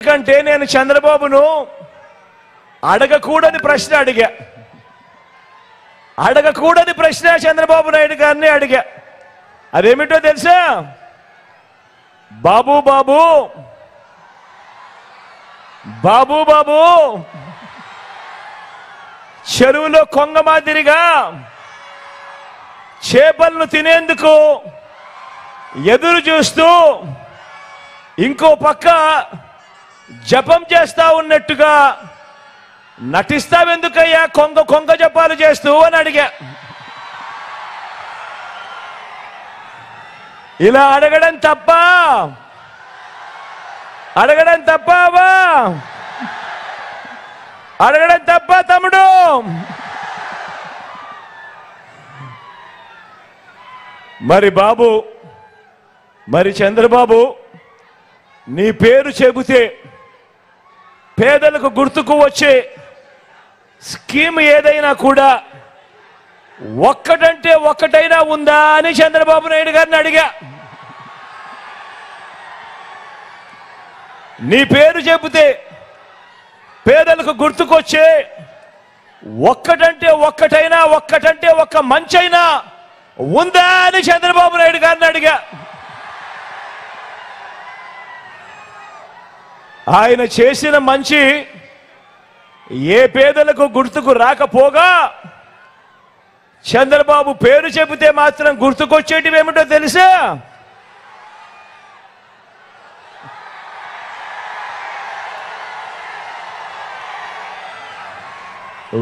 ఎందుకంటే నేను చంద్రబాబును అడగకూడని ప్రశ్న అడిగా. అడగకూడని ప్రశ్న చంద్రబాబు నాయుడు గారిని అడిగా. అదేమిటో తెలుసా? బాబు బాబు బాబు బాబు చెరువులో కొంగ మాదిరిగా చేపలను తినేందుకు ఎదురు చూస్తూ ఇంకో పక్క జపం చేస్తా ఉన్నట్టుగా నటిస్తావెందుకయ్యా కొంగ కొంగ జపాలు చేస్తూ అని అడిగా. ఇలా అడగడం తప్ప? అడగడం తప్పవా? అడగడం తప్ప తమ్ముడు? మరి బాబు, మరి చంద్రబాబు, నీ పేరు చెబితే పేదలకు గుర్తుకు వచ్చే స్కీమ్ ఏదైనా కూడా ఒక్కటంటే ఒక్కటైనా ఉందా అని చంద్రబాబు నాయుడు గారిని అడిగా. నీ పేరు చెబితే పేదలకు గుర్తుకొచ్చే ఒక్కటంటే ఒక్క మంచైనా ఉందా అని చంద్రబాబు నాయుడు గారిని అడిగా. ఆయన చేసిన మంచి ఏ పేదలకు గుర్తుకు రాకపోగా చంద్రబాబు పేరు చెబితే మాత్రం గుర్తుకొచ్చేటివి ఏమిటో తెలుసా?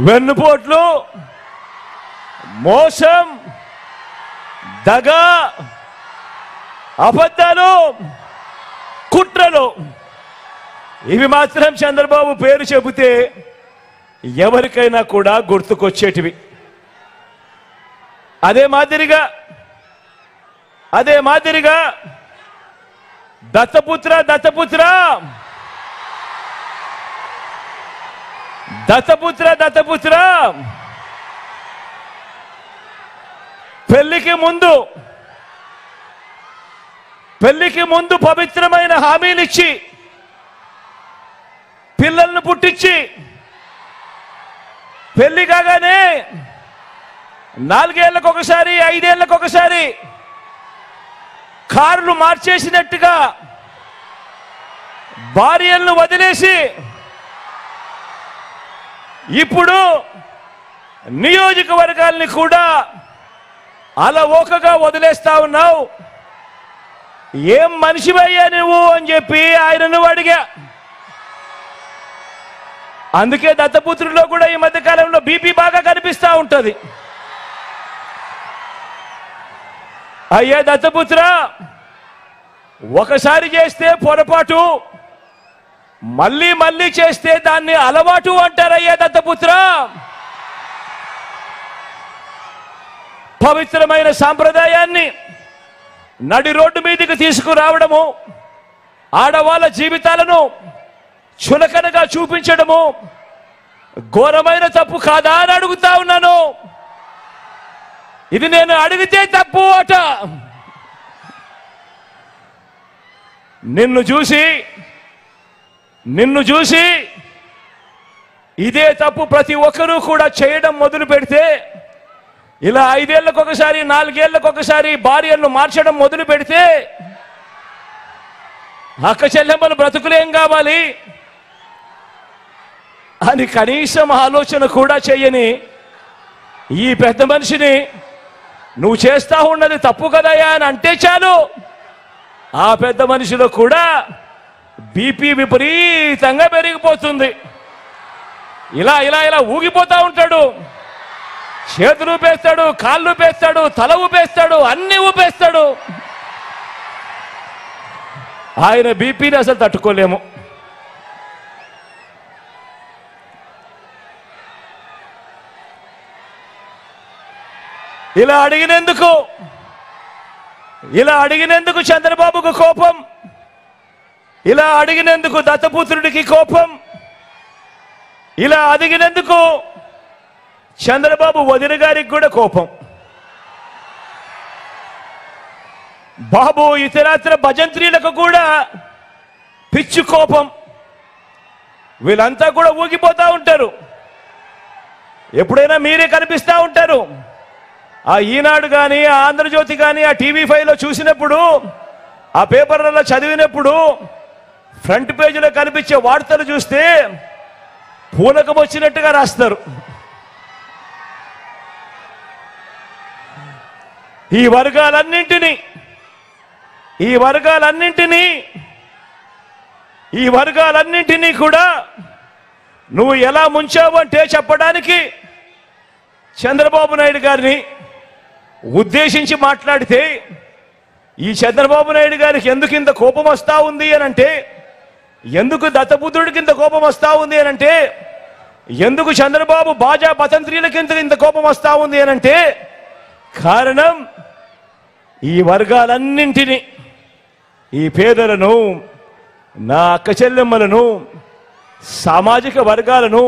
వెన్నుపోట్లు, మోసం, దగ, అబద్ధాలు, కుట్రలు, ఇవి మాత్రం చంద్రబాబు పేరు చెబితే ఎవరికైనా కూడా గుర్తుకొచ్చేటివి. అదే మాదిరిగా దత్తపుత్ర దత్తపుత్ర దత్తపుత్ర దత్తపుత్ర పెళ్లికి ముందు పవిత్రమైన హామీలిచ్చి పిల్లలను పుట్టించి పెళ్లి కాగానే 4 ఏళ్లకు ఒకసారి 5 ఏళ్లకు ఒకసారి కార్లు మార్చేసినట్టుగా భార్యలను వదిలేసి ఇప్పుడు నియోజకవర్గాల్ని కూడా అలవోకగా వదిలేస్తా ఉన్నావు. ఏం మనిషివయ్యా నువ్వు అని చెప్పి ఆయనను అడిగా. అందుకే దత్తపుత్రుల్లో కూడా ఈ మధ్య కాలంలో బీపీ బాగా కనిపిస్తా ఉంటది. అయ్యా దత్తపుత్ర, ఒకసారి చేస్తే పొరపాటు, మళ్ళీ మళ్ళీ చేస్తే దాన్ని అలవాటు అంటారయ్యా దత్తపుత్ర. పవిత్రమైన సాంప్రదాయాన్ని నడి రోడ్డు మీదకి తీసుకురావడము, ఆడవాళ్ళ జీవితాలను చులకనగా చూపించడము ఘోరమైన తప్పు కాదా అని అడుగుతా ఉన్నాను. ఇది నేను అడిగితే తప్పు అట. నిన్ను చూసి ఇదే తప్పు ప్రతి ఒక్కరూ కూడా చేయడం మొదలు పెడితే, ఇలా 5 ఏళ్లకు ఒకసారి 4 ఏళ్లకు ఒకసారి భార్యలను మార్చడం మొదలు పెడితే అక్క చెల్లెమ్మలు బ్రతుకులేం కావాలి అని కనీసం ఆలోచన కూడా చేయని ఈ పెద్ద మనిషిని నువ్వు చేస్తా ఉన్నది తప్పు కదయా అని అంటే చాలు, ఆ పెద్ద మనిషిలో కూడా బీపీ విపరీతంగా పెరిగిపోతుంది. ఇలా ఇలా ఇలా ఊగిపోతా ఉంటాడు. చేతులు ఊపేస్తాడు, కాళ్ళు ఊపేస్తాడు, తల ఊపేస్తాడు, అన్ని ఊపేస్తాడు. ఆయన బీపీని అసలు తట్టుకోలేము. ఇలా అడిగినందుకు చంద్రబాబుకు కోపం, ఇలా అడిగినందుకు దత్తపుత్రుడికి కోపం, ఇలా అడిగినందుకు చంద్రబాబు వదిన గారికి కూడా కోపం. బాబు ఇతరాత్ర భజంత్రీలకు కూడా పిచ్చి కోపం. వీళ్ళంతా కూడా ఊగిపోతూ ఉంటారు. ఎప్పుడైనా మీరే కనిపిస్తూ ఉంటారు. ఆ ఈనాడు కానీ, ఆ ఆంధ్రజ్యోతి కానీ, ఆ టీవీ5లో చూసినప్పుడు, ఆ పేపర్లలో చదివినప్పుడు ఫ్రంట్ పేజీలో కనిపించే వార్తలు చూస్తే పూనకం వచ్చినట్టుగా రాస్తారు. ఈ వర్గాలన్నింటినీ కూడా నువ్వు ఎలా ముంచావు అంటే చెప్పడానికి చంద్రబాబు నాయుడు గారిని ఉద్దేశించి మాట్లాడితే, ఈ చంద్రబాబు నాయుడు గారికి ఎందుకు ఇంత కోపం వస్తూ ఉంది అని అంటే, ఎందుకు దత్తపుత్రుడికి ఇంత కోపం వస్తూ ఉంది అని అంటే, ఎందుకు చంద్రబాబు బాజా పతంత్రీలకి ఇంత కోపం వస్తూ ఉంది అని అంటే, కారణం ఈ వర్గాలన్నింటినీ, ఈ పేదలను, నా అక్క చెల్లెమ్మలను, సామాజిక వర్గాలను,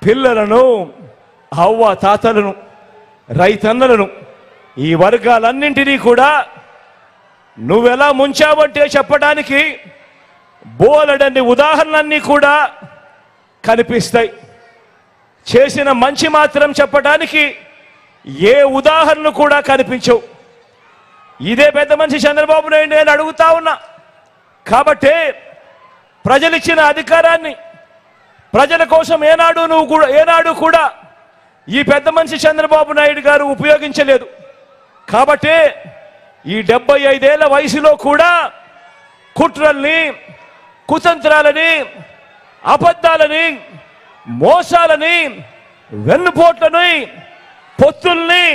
పిల్లలను, అవ్వ తాతలను, రైతన్నలను, ఈ వర్గాలన్నింటినీ కూడా నువ్వెలా ముంచావంటే చెప్పడానికి బోలెడన్ని ఉదాహరణలన్నీ కూడా కనిపిస్తాయి. చేసిన మంచి మాత్రం చెప్పడానికి ఏ ఉదాహరణలు కూడా కనిపించవు. ఇదే పెద్ద మనిషి చంద్రబాబు నాయుడు నేను అడుగుతా ఉన్నా. కాబట్టే ప్రజలిచ్చిన అధికారాన్ని ప్రజల కోసం ఏనాడు కూడా ఈ పెద్ద మనిషి చంద్రబాబు నాయుడు గారు ఉపయోగించలేదు. కాబట్టే ఈ 75 ఏళ్ల వయసులో కూడా కుట్రల్ని, కుతంత్రాలని, అబద్ధాలని, మోసాలని, వెన్నుపోట్లని, పొత్తుల్ని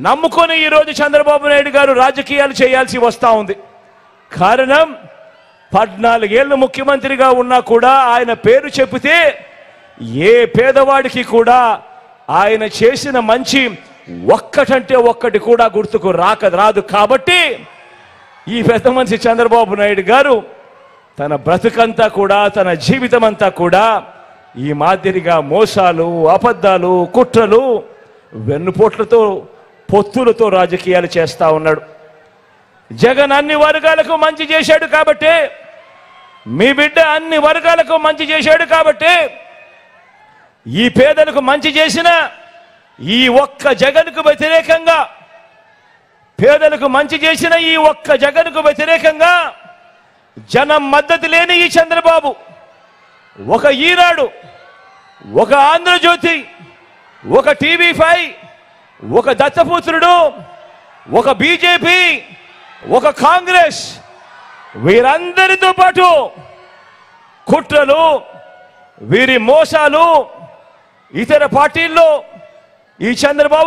నమ్ముకొని ఈరోజు చంద్రబాబు నాయుడు గారు రాజకీయాలు చేయాల్సి వస్తూ ఉంది. కారణం 14 ఏళ్ళు ముఖ్యమంత్రిగా ఉన్నా కూడా ఆయన పేరు చెబితే ఏ పేదవాడికి కూడా ఆయన చేసిన మంచి ఒక్కటంటే ఒక్కటి కూడా గుర్తుకు రాదు. కాబట్టి ఈ పెద్ద మనిషి చంద్రబాబు నాయుడు గారు తన బ్రతుకంతా కూడా, తన జీవితం అంతా కూడా ఈ మాదిరిగా మోసాలు, అబద్ధాలు, కుట్రలు, వెన్నుపోట్లతో, పొత్తులతో రాజకీయాలు చేస్తా ఉన్నాడు. జగన్ అన్ని వర్గాలకు మంచి చేశాడు కాబట్టి, మీ బిడ్డ అన్ని వర్గాలకు మంచి చేశాడు కాబట్టి, ఈ పేదలకు మంచి చేసిన ఈ ఒక్క జగన్కు వ్యతిరేకంగా, పేదలకు మంచి చేసిన ఈ ఒక్క జగన్కు వ్యతిరేకంగా జనం మద్దతు లేని ఈ చంద్రబాబు ఒక ఈనాడు, ఒక ఆంధ్రజ్యోతి, ఒక టీవీ5, ఒక దత్తపుత్రుడు, ఒక బీజేపీ, ఒక కాంగ్రెస్, వీరందరితో పాటు కుట్రలు, వీరి మోసాలు, ఇతర పార్టీల్లో ఈ చంద్రబాబు